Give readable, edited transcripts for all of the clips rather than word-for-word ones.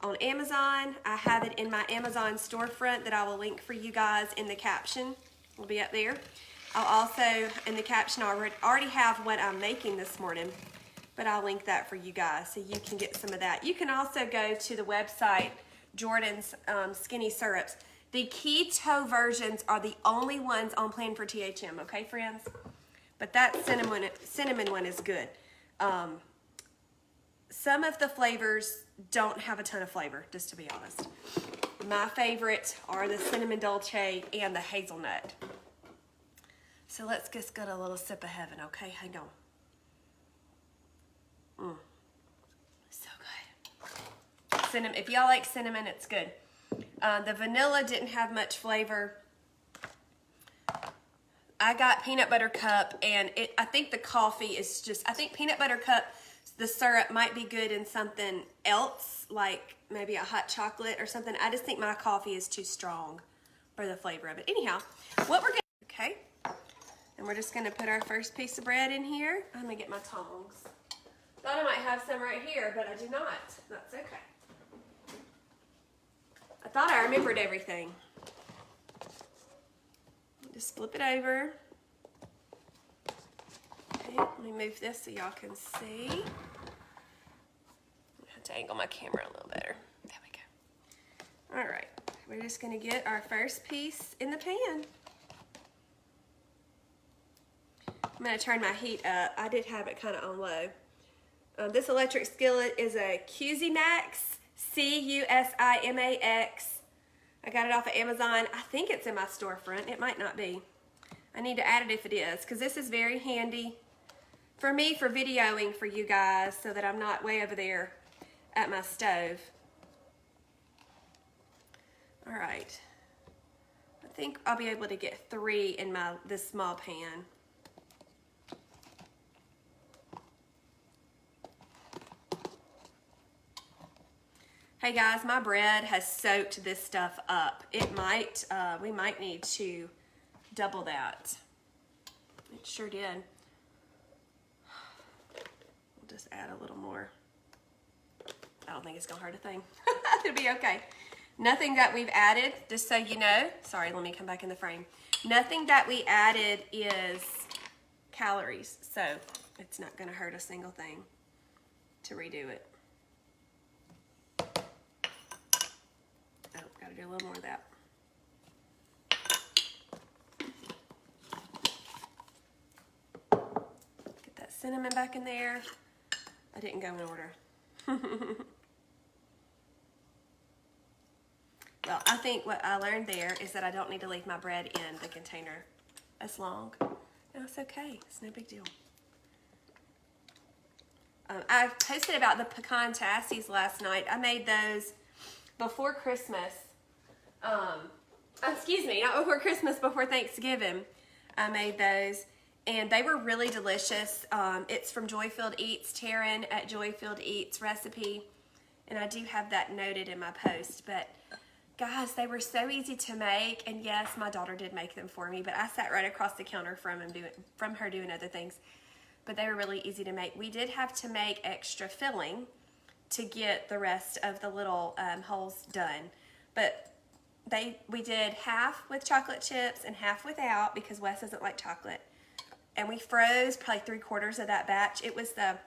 on Amazon. I have it in my Amazon storefront that I will link for you guys in the caption. Will be up there. I'll also, in the caption, I already have what I'm making this morning, but I'll link that for you guys so you can get some of that. You can also go to the website, Jordan's Skinny Syrups. The keto versions are the only ones on plan for THM, okay, friends? But that cinnamon one is good. Some of the flavors don't have a ton of flavor, just to be honest. My favorite are the cinnamon dolce and the hazelnut. So let's just get a little sip of heaven, okay? Hang on. So good. Cinnamon. If y'all like cinnamon, it's good. The vanilla didn't have much flavor. I got peanut butter cup, and I think the coffee is just, I think peanut butter cup, the syrup might be good in something else, like maybe a hot chocolate or something. I just think my coffee is too strong for the flavor of it. Anyhow, what we're gonna, okay, and we're just gonna put our first piece of bread in here. I'm gonna get my tongs. Thought I might have some right here, but I do not. That's okay. I thought I remembered everything. Just flip it over. Okay, let me move this so y'all can see. I have to angle my camera a little better. There we go. All right, we're just gonna get our first piece in the pan. I'm gonna turn my heat up. I did have it kind of on low. This electric skillet is a Cusimax, C-U-S-I-M-A-X. I got it off of Amazon. I think it's in my storefront. It might not be. I need to add it if it is, because this is very handy for me for videoing for you guys so that I'm not way over there at my stove. All right. I think I'll be able to get 3 in this small pan. Hey guys, my bread has soaked this stuff up. It might, we might need to double that. It sure did. We'll just add a little more. I don't think it's gonna hurt a thing. It'll be okay. Nothing that we've added, just so you know, sorry, let me come back in the frame. Nothing that we added is calories, so it's not gonna hurt a single thing to redo it. Gotta do a little more of that. Get that cinnamon back in there. I didn't go in order. Well, I think what I learned there is that I don't need to leave my bread in the container as long. No, it's okay. It's no big deal. I posted about the pecan tasties last night. I made those before Christmas. Excuse me, not before Christmas, before Thanksgiving. I made those, and they were really delicious. It's from Joyfield Eats, Taryn at Joyfield Eats recipe, and I do have that noted in my post. But guys, they were so easy to make, and yes, my daughter did make them for me, but I sat right across the counter from her doing other things. But they were really easy to make. We did have to make extra filling to get the rest of the little holes done, but we did half with chocolate chips and half without because Wes doesn't like chocolate. And we froze probably 3/4 of that batch. It was the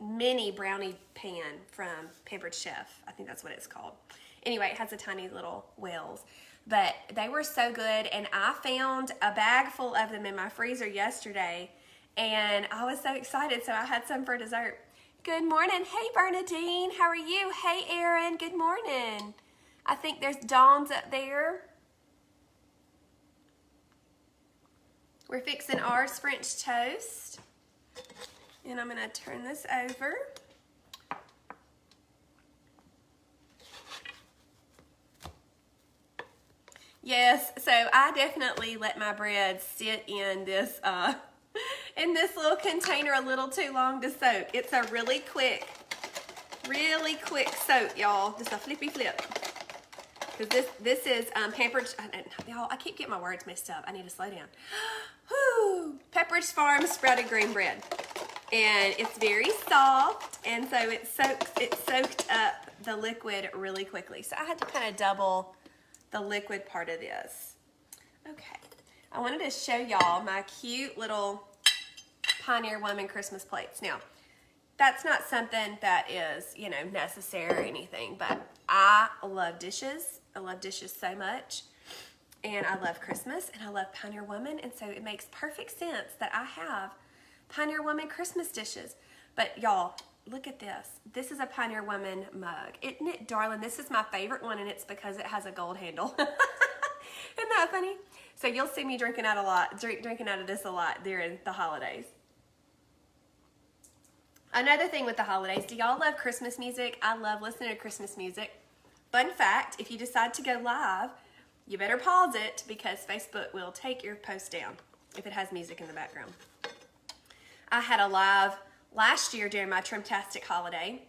mini brownie pan from Pampered Chef. I think that's what it's called. Anyway, it has a tiny little wheels. But they were so good, and I found a bag full of them in my freezer yesterday, and I was so excited, so I had some for dessert. Good morning. Hey, Bernadine. How are you? Hey, Erin. Good morning. I think there's Dawn's up there. We're fixing ours French toast. And I'm going to turn this over. Yes, so I definitely let my bread sit in this little container a little too long to soak. It's a really quick soak, y'all. Just a flippy flip. Because this is Pampered, y'all, I keep getting my words messed up. I need to slow down. Whew. Pepperidge Farm sprouted grain bread. And it's very soft, and so it soaked up the liquid really quickly. So I had to kind of double the liquid part of this. Okay, I wanted to show y'all my cute little Pioneer Woman Christmas plates. Now, that's not something that is, you know, necessary or anything, but I love dishes. I love dishes so much, and I love Christmas, and I love Pioneer Woman, and so it makes perfect sense that I have Pioneer Woman Christmas dishes. But y'all, look at this. This is a Pioneer Woman mug. Isn't it darling? This is my favorite one, and it's because it has a gold handle. Isn't that funny? So you'll see me drinking out of this a lot during the holidays. Another thing with the holidays, do y'all love Christmas music? I love listening to Christmas music. Fun fact, if you decide to go live, you better pause it because Facebook will take your post down if it has music in the background. I had a live last year during my Trimtastic holiday.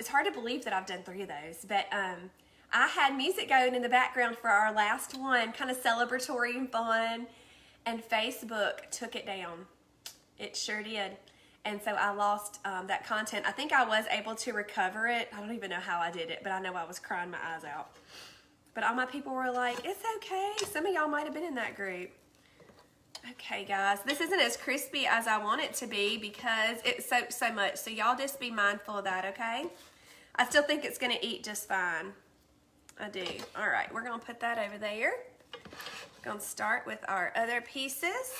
It's hard to believe that I've done 3 of those, but I had music going in the background for our last one, kind of celebratory and fun, and Facebook took it down. It sure did. And so I lost that content. I think I was able to recover it. I don't even know how I did it, but I know I was crying my eyes out. But all my people were like, it's okay. Some of y'all might have been in that group. Okay, guys, this isn't as crispy as I want it to be because it soaked so much. So y'all just be mindful of that, okay? I still think it's going to eat just fine. I do. All right, we're going to put that over there. Going to start with our other pieces.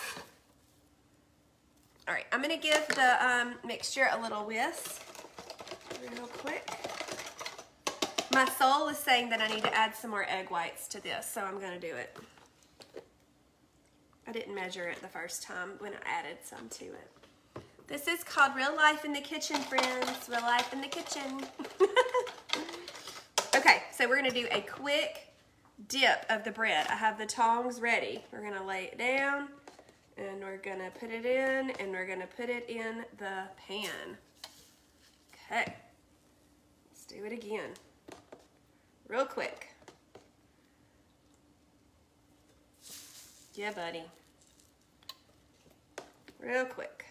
All right, I'm going to give the mixture a little whisk real quick. My soul is saying that I need to add some more egg whites to this, so I'm going to do it. I didn't measure it the first time when I added some to it. This is called Real Life in the Kitchen, friends. Real Life in the Kitchen. Okay, so we're going to do a quick dip of the bread. I have the tongs ready. We're going to lay it down, and we're going to put it in, and we're going to put it in the pan. Okay, let's do it again. Real quick. Yeah, buddy. Real quick.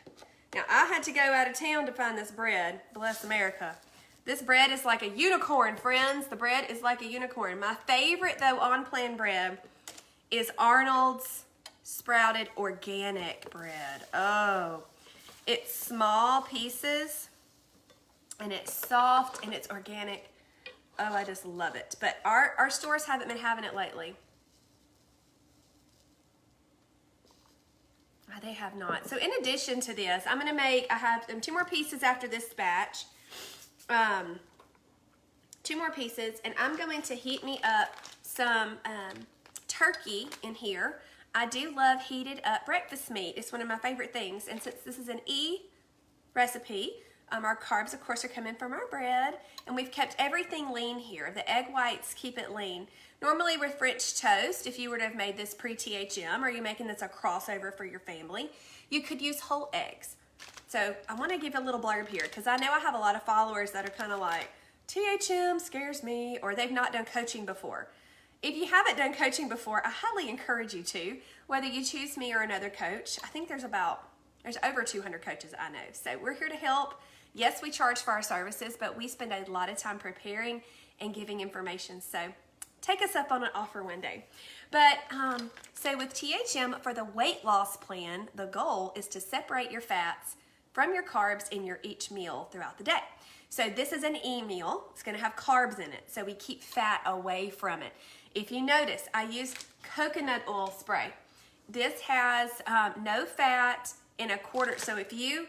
Now, I had to go out of town to find this bread. Bless America. This bread is like a unicorn, friends. The bread is like a unicorn. My favorite, though, on-plan bread is Arnold's Sprouted Organic bread. Oh, it's small pieces, and it's soft, and it's organic. Oh, I just love it. But our stores haven't been having it lately. They have not. So in addition to this, I'm going to make, I have 2 more pieces after this batch. 2 more pieces, and I'm going to heat me up some turkey in here. I do love heated up breakfast meat. It's one of my favorite things. And since this is an E recipe, our carbs, of course, are coming from our bread, and we've kept everything lean here. The egg whites keep it lean. Normally with French toast, if you were to have made this pre-THM, or you're making this a crossover for your family, you could use whole eggs. So I want to give a little blurb here, because I know I have a lot of followers that are kind of like, THM scares me, or they've not done coaching before. If you haven't done coaching before, I highly encourage you to, whether you choose me or another coach. I think there's over 200 coaches I know. So we're here to help. Yes, we charge for our services, but we spend a lot of time preparing and giving information. So take us up on an offer one day. But so with THM, for the weight loss plan, the goal is to separate your fats from your carbs in your each meal throughout the day. So this is an E meal. It's going to have carbs in it, so we keep fat away from it. If you notice, I use coconut oil spray. This has no fat in a quarter. So if you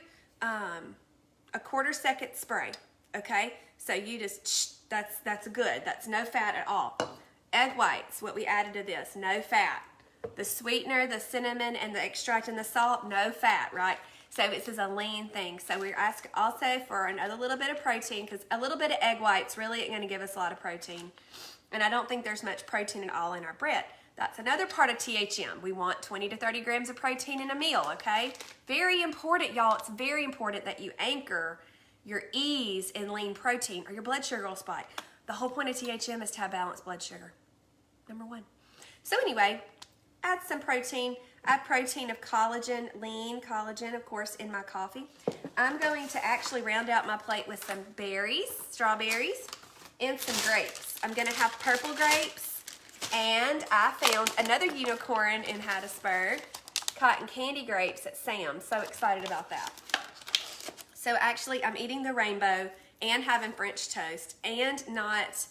a 1/4 second spray, okay? So you just that's good. That's no fat at all. Egg whites, what we added to this, no fat. The sweetener, the cinnamon, and the extract and the salt, no fat, right? So this is a lean thing. So we're asking also for another little bit of protein, because a little bit of egg whites really ain't going to give us a lot of protein. And I don't think there's much protein at all in our bread. That's another part of THM. We want 20 to 30 grams of protein in a meal, okay? Very important, y'all. It's very important that you anchor your E's in lean protein, or your blood sugar will spike. The whole point of THM is to have balanced blood sugar. Number 1. So anyway, add some protein. I have protein of collagen, lean collagen, of course, in my coffee. I'm going to actually round out my plate with some berries, strawberries, and some grapes. I'm going to have purple grapes, and I found another unicorn in Hattiesburg, cotton candy grapes at Sam's. So excited about that. So actually, I'm eating the rainbow and having French toast and not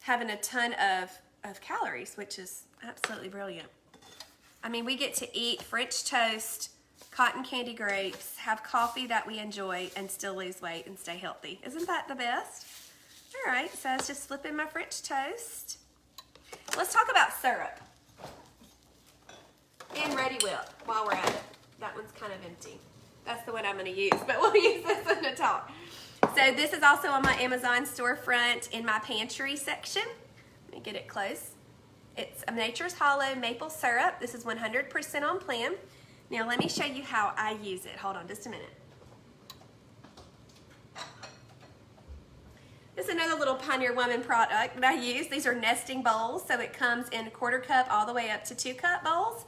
having a ton of calories, which is absolutely brilliant. I mean, we get to eat French toast, cotton candy grapes, have coffee that we enjoy, and still lose weight and stay healthy. Isn't that the best? All right, so I was just flipping my French toast. Let's talk about syrup and Ready Whip while we're at it. That one's kind of empty. That's the one I'm going to use, but we'll use this one to talk. So this is also on my Amazon storefront in my pantry section. Let me get it close. It's a Nature's Hollow maple syrup. This is 100% on plan. Now let me show you how I use it. Hold on just a minute. This is another little Pioneer Woman product that I use. These are nesting bowls, so it comes in 1/4 cup all the way up to 2 cup bowls.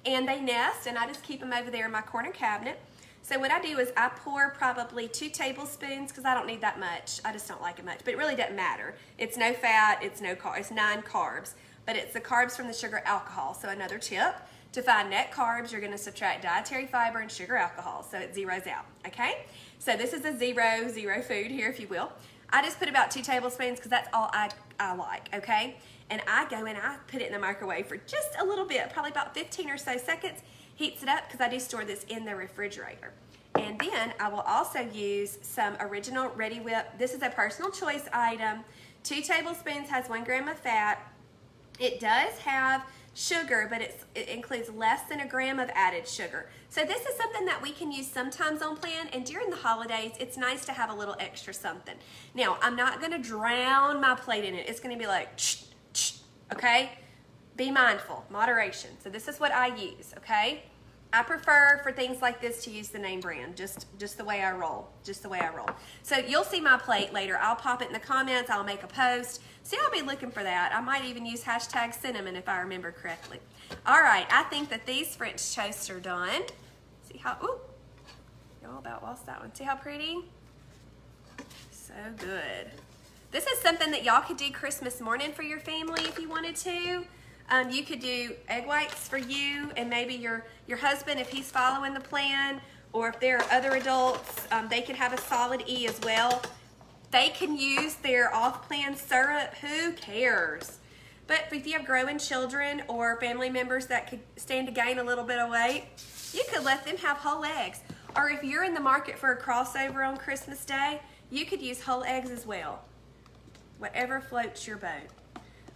And they nest, and I just keep them over there in my corner cabinet. So what I do is I pour probably 2 tablespoons, because I don't need that much. I just don't like it much, but it really doesn't matter. It's no fat, it's 9 carbs. But it's the carbs from the sugar alcohol. So another tip, to find net carbs, you're gonna subtract dietary fiber and sugar alcohol, so it zeroes out, okay? So this is a zero food here, if you will. I just put about 2 tablespoons because that's all I like, okay? And I go and I put it in the microwave for just a little bit, probably about 15 or so seconds, heats it up because I do store this in the refrigerator. And then I will also use some original Ready Whip. This is a personal choice item. 2 tablespoons has 1 gram of fat. It does have sugar, but it includes less than 1 gram of added sugar. So this is something that we can use sometimes on plan, and during the holidays, it's nice to have a little extra something. Now, I'm not gonna drown my plate in it. It's gonna be like, okay? Be mindful, moderation. So this is what I use, okay? I prefer for things like this to use the name brand, just the way I roll, So you'll see my plate later. I'll pop it in the comments, I'll make a post. So I'll be looking for that. I might even use #cinnamon if I remember correctly. All right, I think that these French toasts are done. See how, ooh, y'all about lost that one. See how pretty? So good. This is something that y'all could do Christmas morning for your family if you wanted to. You could do egg whites for you and maybe your husband if he's following the plan, or if there are other adults, they can have a solid E as well. They can use their off-plan syrup, who cares? But if you have growing children or family members that could stand to gain a little bit of weight, you could let them have whole eggs. Or if you're in the market for a crossover on Christmas Day, you could use whole eggs as well. Whatever floats your boat.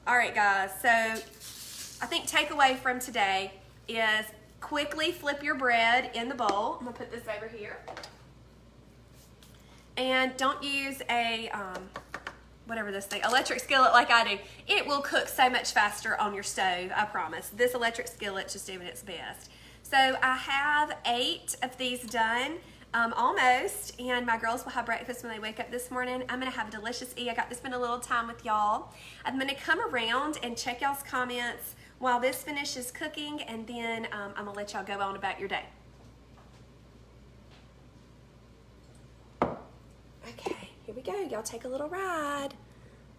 All right, guys, so I think takeaway from today is quickly flip your bread in the bowl. I'm gonna put this over here. And don't use a, whatever this thing, electric skillet like I do. It will cook so much faster on your stove, I promise. This electric skillet's just doing its best. So I have 8 of these done, almost, and my girls will have breakfast when they wake up this morning. I'm gonna have a delicious I got to spend a little time with y'all. I'm gonna come around and check y'all's comments while this finishes cooking, and then I'm gonna let y'all go on about your day. Okay, here we go. Y'all take a little ride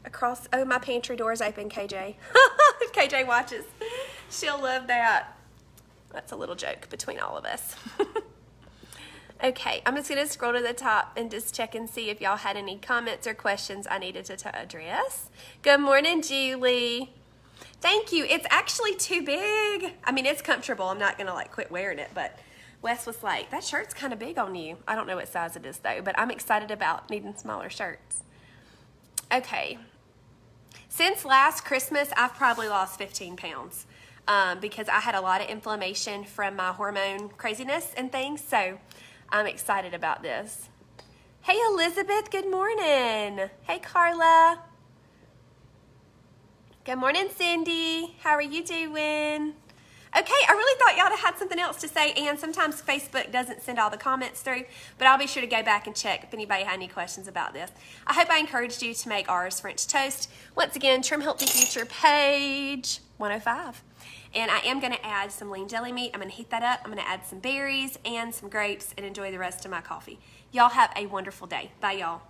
across. Oh, my pantry door's open, KJ. If KJ watches, she'll love that. That's a little joke between all of us. Okay, I'm just gonna scroll to the top and just check and see if y'all had any comments or questions I needed to address. Good morning, Julie. Thank you. It's actually too big. I mean, it's comfortable. I'm not gonna like quit wearing it, but Wes was like, that shirt's kind of big on you. I don't know what size it is though, but I'm excited about needing smaller shirts. Okay. Since last Christmas, I've probably lost 15 pounds because I had a lot of inflammation from my hormone craziness and things. So I'm excited about this. Hey, Elizabeth, good morning. Hey, Carla. Good morning, Cindy. How are you doing? Okay, I really thought y'all had something else to say, and sometimes Facebook doesn't send all the comments through, but I'll be sure to go back and check if anybody had any questions about this. I hope I encouraged you to make ours French toast. Once again, Trim Healthy Future, page 105. And I am going to add some lean jelly meat. I'm going to heat that up. I'm going to add some berries and some grapes and enjoy the rest of my coffee. Y'all have a wonderful day. Bye, y'all.